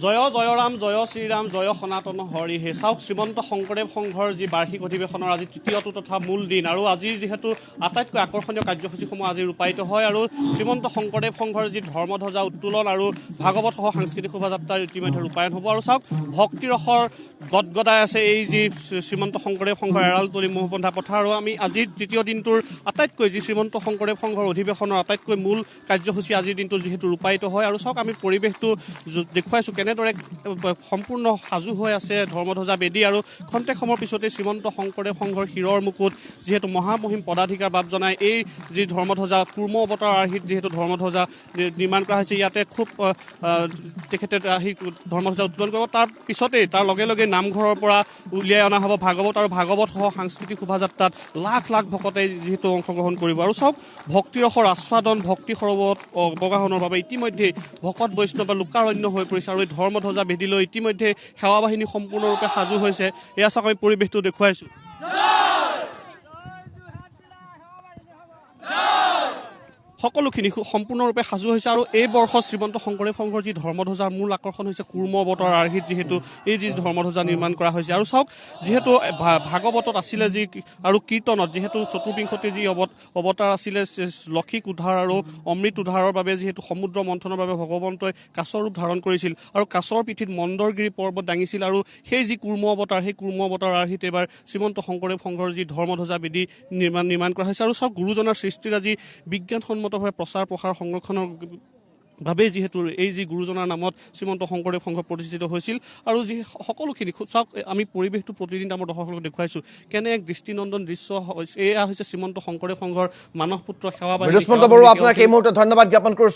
জয় জয়ৰাম জয় শ্ৰীৰাম জয় সনাতন হৰি হে চাওক শ্ৰীমন্ত শংকৰদেৱ সংঘৰ যি বাৰ্ষিক অধিৱেশনৰ আজি তৃতীয়টো তথা মূল দিন আৰু আজি যিহেতু আটাইতকৈ আকৰ্ষণীয় কাৰ্যসূচীসমূহ আজি ৰূপায়িত হয় আৰু শ্ৰীমন্ত শংকৰদেৱ সংঘৰ যি ধৰ্মধ্বজা উত্তোলন আৰু ভাগৱতসহ সাংস্কৃতিক শোভাযাত্ৰাৰ ইতিমধ্যে ৰূপায়ণ হ'ব আৰু চাওক ভক্তিৰসৰ গদগদাই আছে এই যি শ্ৰীমন্ত শংকৰদেৱ সংঘৰ এৰালতলী মহবন্ধা পথাৰ আৰু আমি আজিৰ তৃতীয় দিনটোৰ আটাইতকৈ যি শ্ৰীমন্ত শংকৰদেৱ সংঘৰ অধিৱেশনৰ আটাইতকৈ মূল কাৰ্যসূচী আজিৰ দিনটো যিহেতু ৰূপায়িত হয় আৰু চাওক আমি পৰিৱেশটো দেখুৱাইছোঁ কেনেদৰে সম্পূৰ্ণ সাজু হৈ আছে ধৰ্মধ্বজা বেদী আৰু খন্তেক সময়ৰ পিছতে শ্ৰীমন্ত শংকৰদেৱ সংঘৰ শিৰৰ মুকুট যিহেতু মহামহিম পদাধিকাৰ বাব জনাই এই যি ধৰ্মধ্বজা কুৰ্ম অৱতাৰ আৰ্হিত যিহেতু ধৰ্মধ্বজা নিৰ্মাণ কৰা হৈছে ইয়াতে খুব তেখেতে আহি ধৰ্মধ্বজা উত্তোলন কৰিব তাৰ পিছতেই তাৰ লগে লগে নামঘৰৰ পৰা উলিয়াই অনা হ'ব ভাগৱত আৰু ভাগৱতসহ সাংস্কৃতিক শোভাযাত্ৰাত লাখ লাখ ভকতে যিহেতু অংশগ্ৰহণ কৰিব আৰু চাওক ভক্তিৰসৰ আস্বাদন ভক্তি সৰবত অৱগাহনৰ বাবে ইতিমধ্যে ভকত বৈষ্ণৱ বা লোকাৰণ্য হৈ পৰিছে আৰু এই ধৰ্মধ্বজা বেদীলৈ ইতিমধ্যে সেৱা বাহিনী সম্পূৰ্ণৰূপে সাজু হৈছে এয়া চাওক আমি পৰিৱেশটো দেখুৱাইছোঁ সকলোখিনি সম্পূৰ্ণৰূপে সাজু হৈছে আৰু এই বৰ্ষ শ্ৰীমন্ত শংকৰদেৱ সংঘৰ যি ধৰ্মধ্বজাৰ মূল আকৰ্ষণ হৈছে কুৰ্ম অৱতাৰ আৰ্হিত যিহেতু এই যি ধৰ্মধ্বজা নিৰ্মাণ কৰা হৈছে আৰু চাওক যিহেতু ভাগৱতত আছিলে যি আৰু কীৰ্তনত যিহেতু চতুৰ্বিংশতি যি অৱতাৰ আছিলে লক্ষীক উদ্ধাৰ আৰু অমৃত উদ্ধাৰৰ বাবে যিহেতু সমুদ্ৰ মন্থনৰ বাবে ভগৱন্তই কাছৰ ৰূপ ধাৰণ কৰিছিল আৰু কাছৰ পিঠিত মন্দৰগিৰি পৰ্বত দাঙিছিল আৰু সেই যি কুৰ্ম অৱতাৰ সেই কুৰ্ম অৱতাৰ আৰ্হিত এইবাৰ শ্ৰীমন্ত শংকৰদেৱ সংঘৰ যি ধৰ্মধ্বজা বেদী নিৰ্মাণ কৰা হৈছে আৰু চাওক গুৰুজনাৰ সৃষ্টিৰ আজি বিজ্ঞানসন্মত প্ৰচাৰ প্ৰসাৰ সংৰক্ষণৰ ভাৱেই যিহেতু এই যি গুৰুজনাৰ নামত শ্ৰীমন্ত শংকৰদেৱ সংঘ প্ৰতিষ্ঠিত হৈছিল আৰু যি সকলোখিনি চাওক আমি পৰিৱেশটো প্ৰতিদিন আমাৰ দৰ্শকক দেখুৱাইছোঁ কেনে এক দৃষ্টিনন্দন দৃশ্য এয়া হৈছে শ্ৰীমন্ত শংকৰদেৱ সংঘৰ মানস পুত্ৰ সেৱা বাহিনী। আপোনাক এই মুহূৰ্তত ধন্যবাদ জ্ঞাপন কৰিছোঁ।